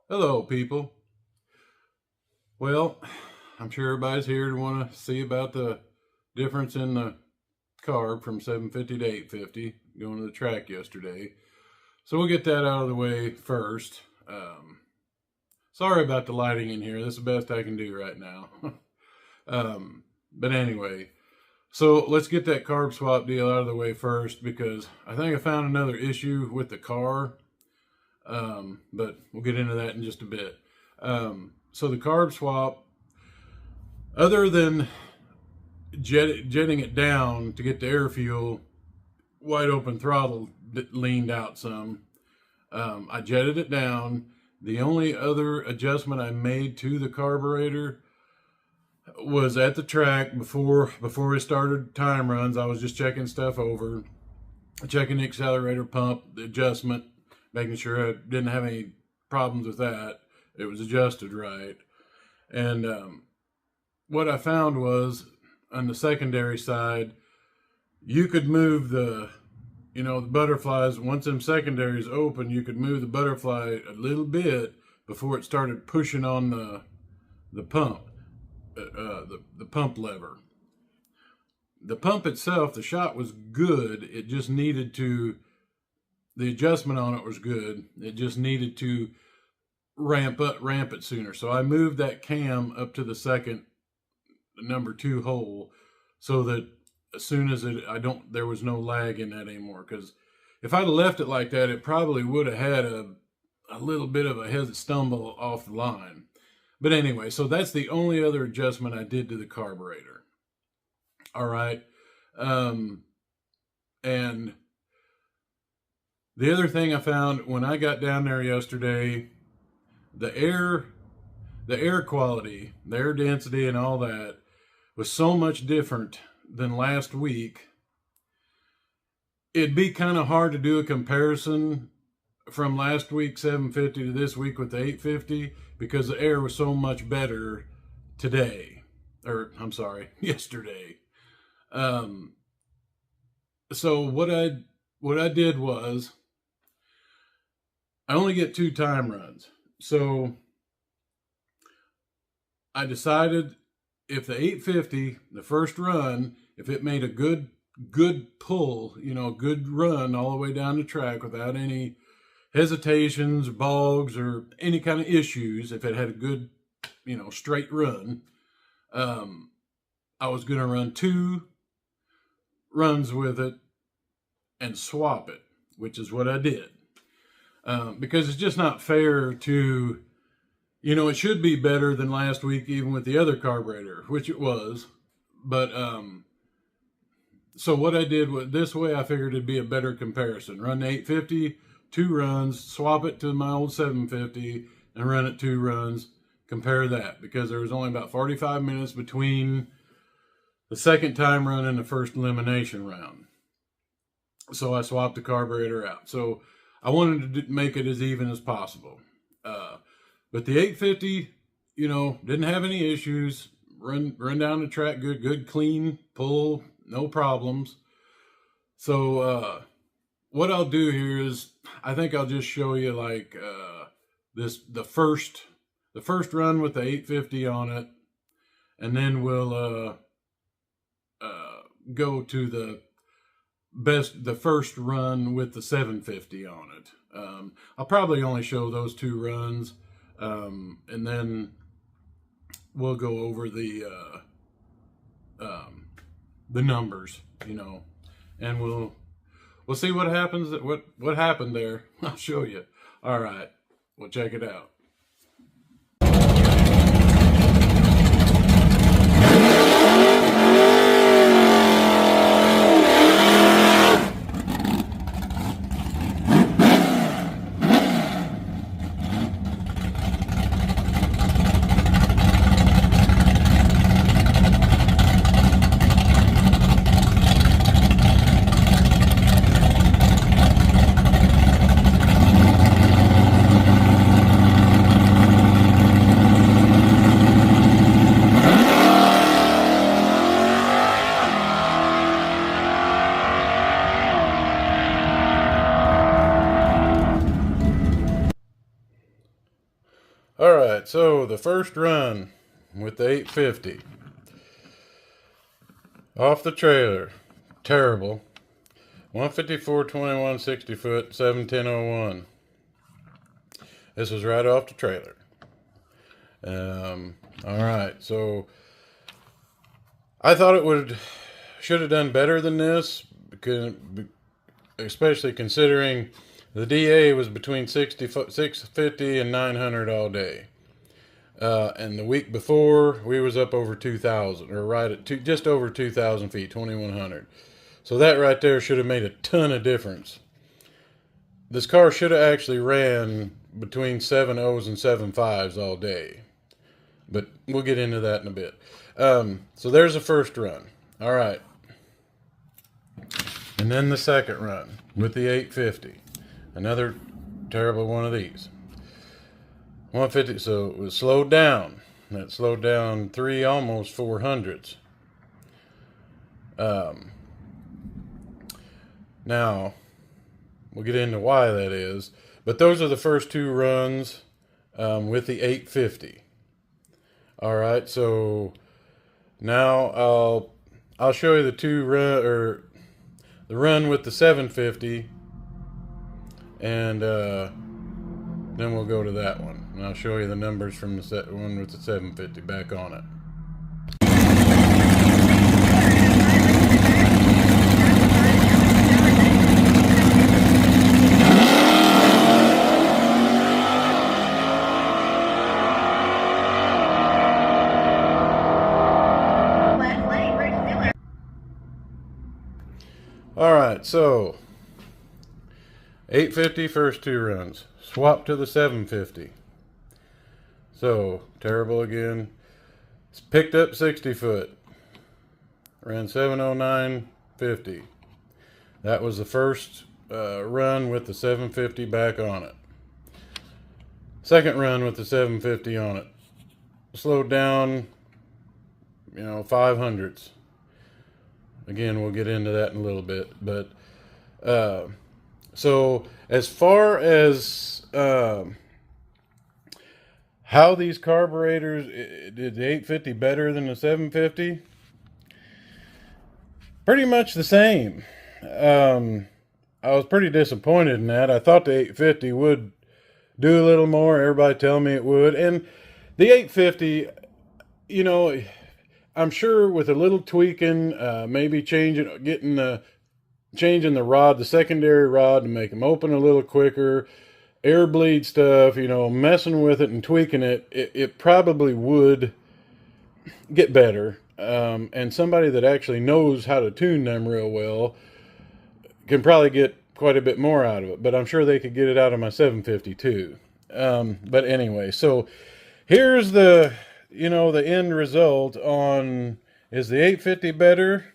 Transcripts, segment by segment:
Hello, people. Well, I'm sure everybody's here to want to see about the difference in the carb from 750 to 850 going to the track yesterday. So we'll get that out of the way first. Sorry about the lighting in here. This is the best I can do right now. But anyway, so let's get that carb swap deal out of the way first because I think I found another issue with the car. But we'll get into that in just a bit. So the carb swap, other than jetting it down to get the air fuel, wide open throttle leaned out some. I jetted it down. The only other adjustment I made to the carburetor was at the track before we started time runs. I was just checking stuff over, checking the accelerator pump, the adjustment, making sure I didn't have any problems with that. It was adjusted right. And what I found was on the secondary side, you could move the butterflies. Once them secondaries open, you could move the butterfly a little bit before it started pushing on the pump, the pump lever. The pump itself, the shot was good. It just needed to, the adjustment on it was good. It just needed to ramp it sooner. So I moved that cam up to the second, number 2 hole, so that as soon as there was no lag in that anymore. Because if I'd have left it like that, it probably would have had a little bit of a stumble off the line. But anyway, so that's the only other adjustment I did to the carburetor. All right. And the other thing I found when I got down there yesterday, the air quality, the air density and all that was so much different than last week. It'd be kind of hard to do a comparison from last week 750 to this week with the 850 because the air was so much better yesterday. So what I did was I only get 2 time runs. So I decided if the 850, the first run, if it made a good pull, good run all the way down the track without any hesitations, bogs, or any kind of issues, if it had a good, straight run, I was going to run 2 runs with it and swap it, which is what I did. Because it's just not fair to, it should be better than last week, even with the other carburetor, which it was. But, so what I did was this way, I figured it'd be a better comparison. Run the 850, 2 runs, swap it to my old 750 and run it 2 runs. Compare that because there was only about 45 minutes between the second time run and the first elimination round. So I swapped the carburetor out. So I wanted to make it as even as possible. But the 850, didn't have any issues. Run down the track good, clean pull, no problems. So what I'll do here is I think I'll just show you like the first run with the 850 on it, and then we'll go to the first run with the 750 on it. I'll probably only show those 2 runs, and then we'll go over the numbers, and we'll see what happens. What happened there. I'll show you. All right, we'll check it out. All right, so the first run with the 850 off the trailer, terrible. 154.21 60 foot, 710.01. This was right off the trailer. All right, so I thought it should have done better than this, because, especially considering the DA was between 650 and 900 all day. And the week before, we was up over 2,000, or right at just over 2,000 feet, 2,100. So that right there should have made a ton of difference. This car should have actually ran between 7.0s and 7.5s all day. But we'll get into that in a bit. So there's the first run. All right. And then the second run with the 850. Another terrible one of these. 150, so it was slowed down. That slowed down almost 400s. Now, we'll get into why that is. But those are the first two runs with the 850. All right, so now I'll show you the run with the 750, and then we'll go to that one, and I'll show you the numbers from the one with the 750 back on it. All right, so 850 first two runs, swap to the 750. So terrible again. It's picked up 60 foot, ran 709.50. That was the first run with the 750 back on it. Second run with the 750 on it, slowed down, 500s. Again, we'll get into that in a little bit. But so as far as how these carburetors, did the 850 better than the 750? Pretty much the same. I was pretty disappointed in that. I thought the 850 would do a little more. Everybody tell me it would. And the 850, I'm sure with a little tweaking, maybe changing the rod, the secondary rod, to make them open a little quicker, air bleed stuff, messing with it and tweaking it, it probably would get better. And somebody that actually knows how to tune them real well can probably get quite a bit more out of it. But I'm sure they could get it out of my 750 too. But anyway, so here's the end result on, is the 850 better?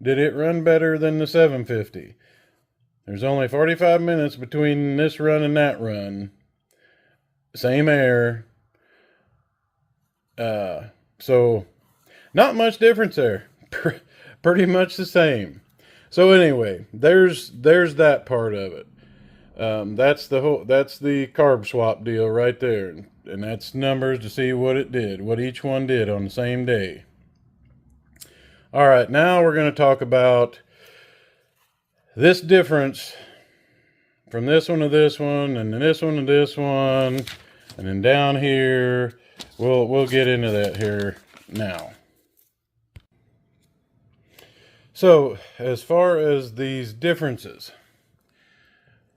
Did it run better than the 750? There's only 45 minutes between this run and that run. Same air. So not much difference there. Pretty much the same. So anyway, there's that part of it. That's the carb swap deal right there. And that's numbers to see what it did, what each one did on the same day. All right, now we're going to talk about this difference from this one to this one, and then this one to this one, and then down here. We'll get into that here now. So, as far as these differences,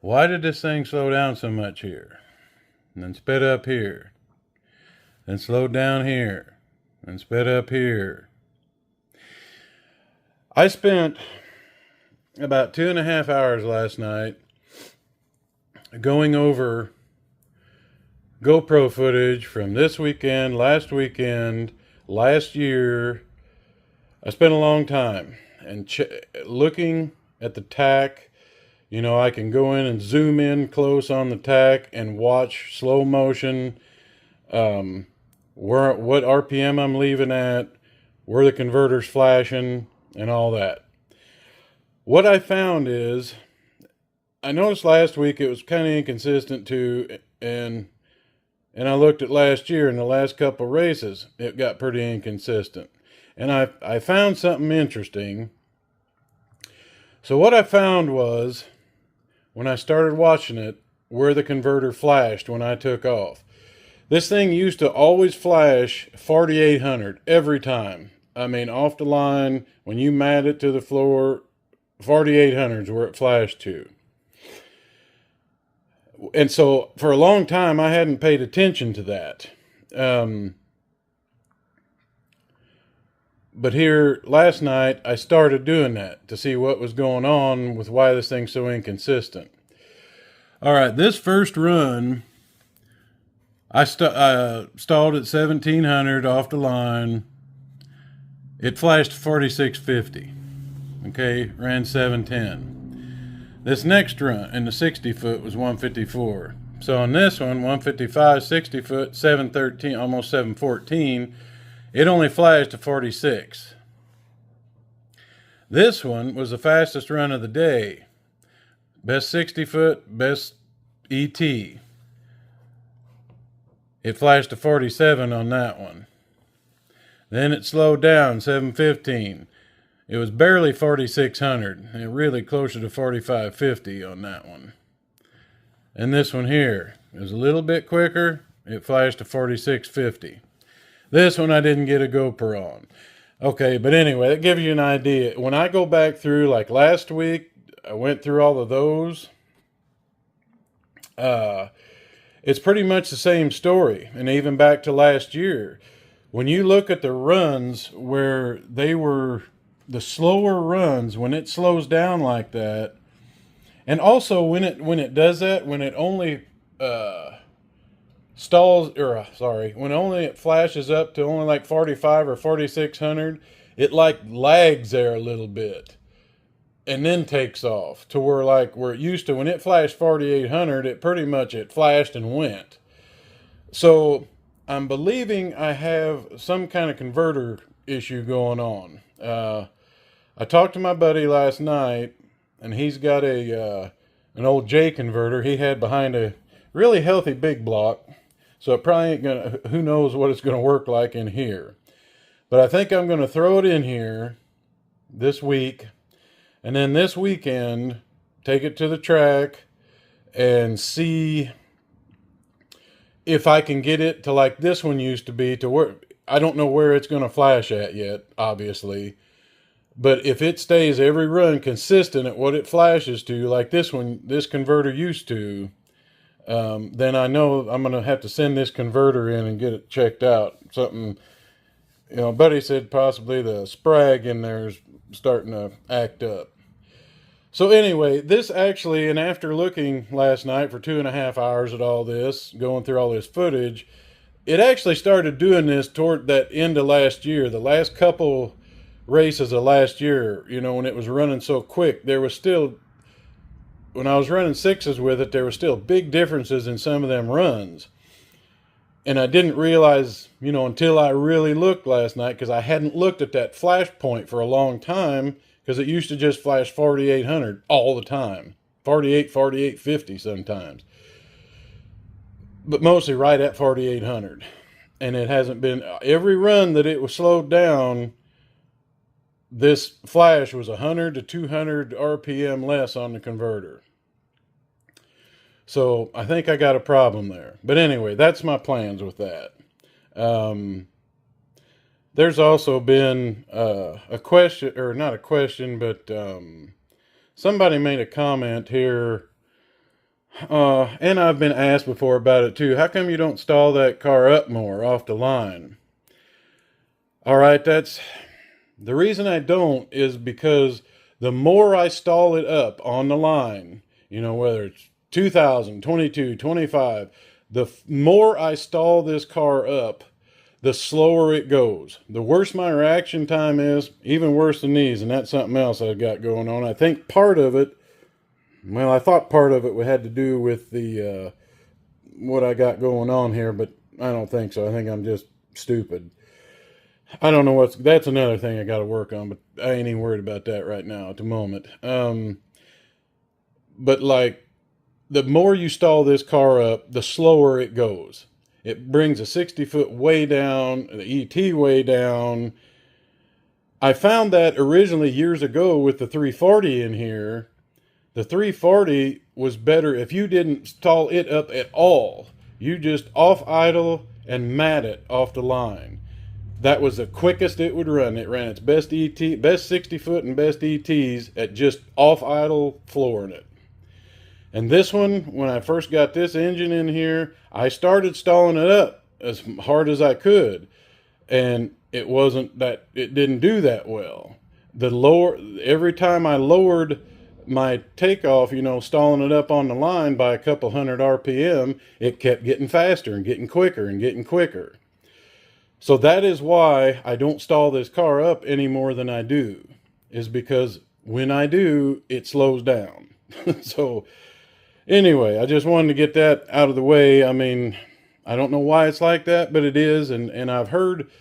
why did this thing slow down so much here? And then sped up here, then slowed down here, and sped up here. I spent about 2.5 hours last night going over GoPro footage from this weekend, last weekend, last year. I spent a long time and looking at the tack. I can go in and zoom in close on the tack and watch slow motion, what RPM I'm leaving at, where the converter's flashing, and all that. What I found is, I noticed last week it was kind of inconsistent too, and And I looked at last year, in the last couple races, it got pretty inconsistent. And I found something interesting. So what I found was, when I started watching it, where the converter flashed when I took off. This thing used to always flash 4800 every time. I mean, off the line, when you mat it to the floor, 4800 is where it flashed to. And so for a long time, I hadn't paid attention to that. But here last night, I started doing that to see what was going on with why this thing's so inconsistent. All right, this first run, I stalled at 1700 off the line. It flashed 4650. Okay, ran 710. This next run in the 60 foot was 154. So on this one, 155, 60 foot, 713, almost 714, it only flashed to 46. This one was the fastest run of the day. Best 60 foot, best ET. It flashed to 47 on that one. Then it slowed down, 715. It was barely 4600, and really closer to 4550 on that one. And this one here is a little bit quicker. It flashed to 4650. This one I didn't get a GoPro on. Okay, but anyway, that gives you an idea. When I go back through, like last week, I went through all of those. It's pretty much the same story. And even back to last year, when you look at the runs where they were the slower runs, when it slows down like that, and also when it does that, when it only when only it flashes up to only like 45 or 4600, it like lags there a little bit and then takes off to where it used to, when it flashed 4800, it flashed and went. So I'm believing I have some kind of converter issue going on. I talked to my buddy last night, and he's got an old J converter he had behind a really healthy big block. So it probably ain't gonna, who knows what it's gonna work like in here. But I think I'm gonna throw it in here this week, and then this weekend take it to the track and see if I can get it to like this one used to be, to where I don't know where it's gonna flash at yet, obviously. But if it stays every run consistent at what it flashes to, like this converter used to, then I know I'm going to have to send this converter in and get it checked out. Something, buddy said possibly the sprag in there is starting to act up. So anyway, this actually, and after looking last night for 2.5 hours at all this, going through all this footage, it actually started doing this toward that end of last year. The last couple races of last year, when it was running so quick, there was still, when I was running sixes with it, there were still big differences in some of them runs. And I didn't realize, until I really looked last night, because I hadn't looked at that flash point for a long time, because it used to just flash 4800 all the time. 4850 sometimes. But mostly right at 4800. And it hasn't been, every run that it was slowed down, this flash was 100 to 200 RPM less on the converter. So I think I got a problem there. But anyway, that's my plans with that. There's also been a question, or not a question, but somebody made a comment here. And I've been asked before about it too. How come you don't stall that car up more off the line? All right, that's... The reason I don't is because the more I stall it up on the line, whether it's 2000, 22, 25, the more I stall this car up, the slower it goes. The worse my reaction time is, even worse than these, and that's something else I've got going on. I think part of it, I thought part of it had to do with the what I got going on here, but I don't think so. I think I'm just stupid. I don't know that's another thing I got to work on, but I ain't even worried about that right now at the moment. But like, the more you stall this car up, the slower it goes. It brings a 60-foot way down, the ET way down. I found that originally years ago with the 340 in here. The 340 was better if you didn't stall it up at all. You just off idle and mat it off the line. That was the quickest it would run. It ran its best ET, best 60 foot and best ETs at just off idle flooring it. And this one, when I first got this engine in here, I started stalling it up as hard as I could. And it didn't do that well. Every time I lowered my takeoff, stalling it up on the line by a couple hundred RPM, it kept getting faster and getting quicker and getting quicker. So that is why I don't stall this car up any more than I do, is because when I do, it slows down. So anyway, I just wanted to get that out of the way. I mean, I don't know why it's like that, but it is. And I've heard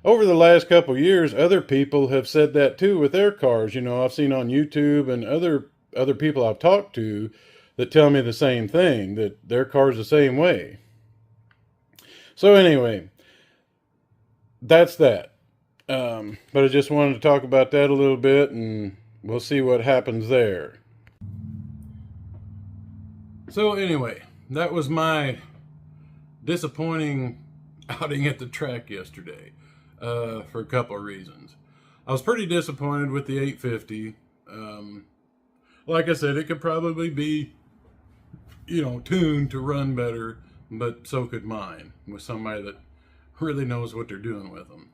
over the last couple years, other people have said that too with their cars. I've seen on YouTube and other people I've talked to that tell me the same thing, that their car's the same way. So anyway, that's that. But I just wanted to talk about that a little bit, and we'll see what happens there. So anyway, that was my disappointing outing at the track yesterday, for a couple of reasons. I was pretty disappointed with the 850. Like I said, it could probably be, tuned to run better, but so could mine with somebody that really knows what they're doing with them.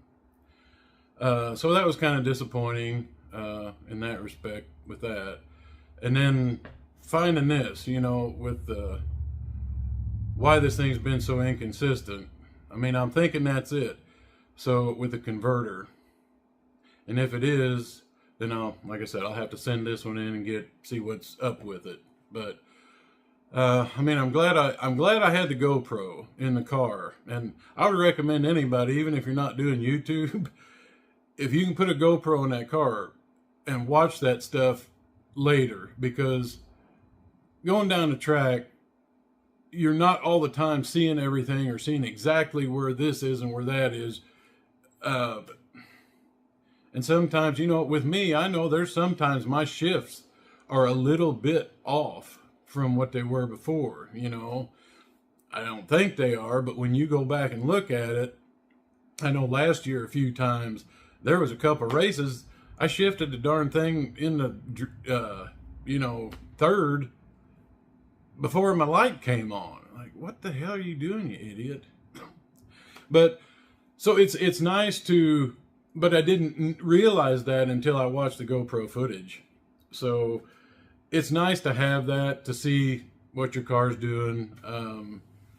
So that was kind of disappointing in that respect with that. And then finding this, with why this thing's been so inconsistent. I mean, I'm thinking that's it. So with the converter, and if it is, then like I said, I'll have to send this one in and see what's up with it. But I mean, I'm glad I had the GoPro in the car, and I would recommend anybody, even if you're not doing YouTube, if you can put a GoPro in that car and watch that stuff later, because going down the track, you're not all the time seeing everything or seeing exactly where this is and where that is. And sometimes, with me, I know there's sometimes my shifts are a little bit off from what they were before. I don't think they are, but when you go back and look at it, I know last year a few times there was a couple races I shifted the darn thing in the third before my light came on. Like, what the hell are you doing, you idiot? But so it's nice to, but I didn't realize that until I watched the GoPro footage. So it's nice to have that, to see what your car's doing.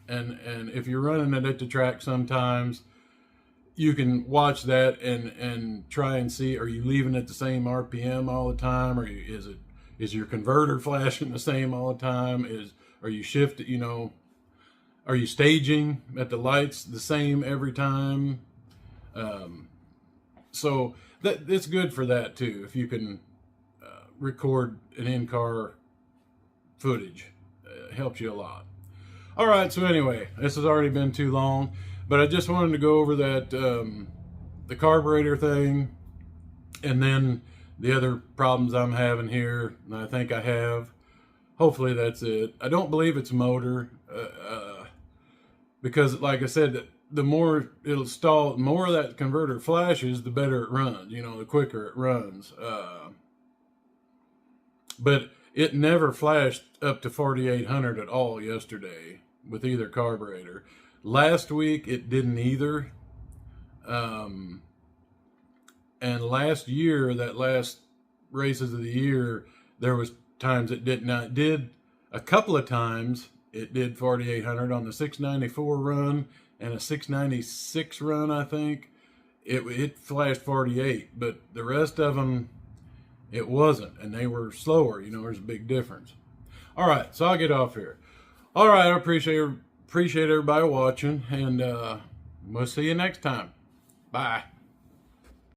And if you're running it at the track sometimes, you can watch that and try and see, are you leaving it the same RPM all the time? Or is your converter flashing the same all the time? Are you shifting, are you staging at the lights the same every time? So it's good for that too, if you can record an in-car footage. It helps you a lot. All right, so anyway, this has already been too long, but I just wanted to go over that, the carburetor thing, and then the other problems I'm having here, and I think I have. Hopefully that's it. I don't believe it's motor, because like I said, the more it'll stall, the more that converter flashes, the better it runs, the quicker it runs. But it never flashed up to 4,800 at all yesterday with either carburetor. Last week it didn't either. And last year, that last races of the year, there was times it did not. Did a couple of times it did 4,800 on the 694 run and a 696 run, I think. It flashed 48, but the rest of them, it wasn't, and they were slower. There's a big difference. All right, so I'll get off here. All right, I appreciate everybody watching, and we'll see you next time. Bye.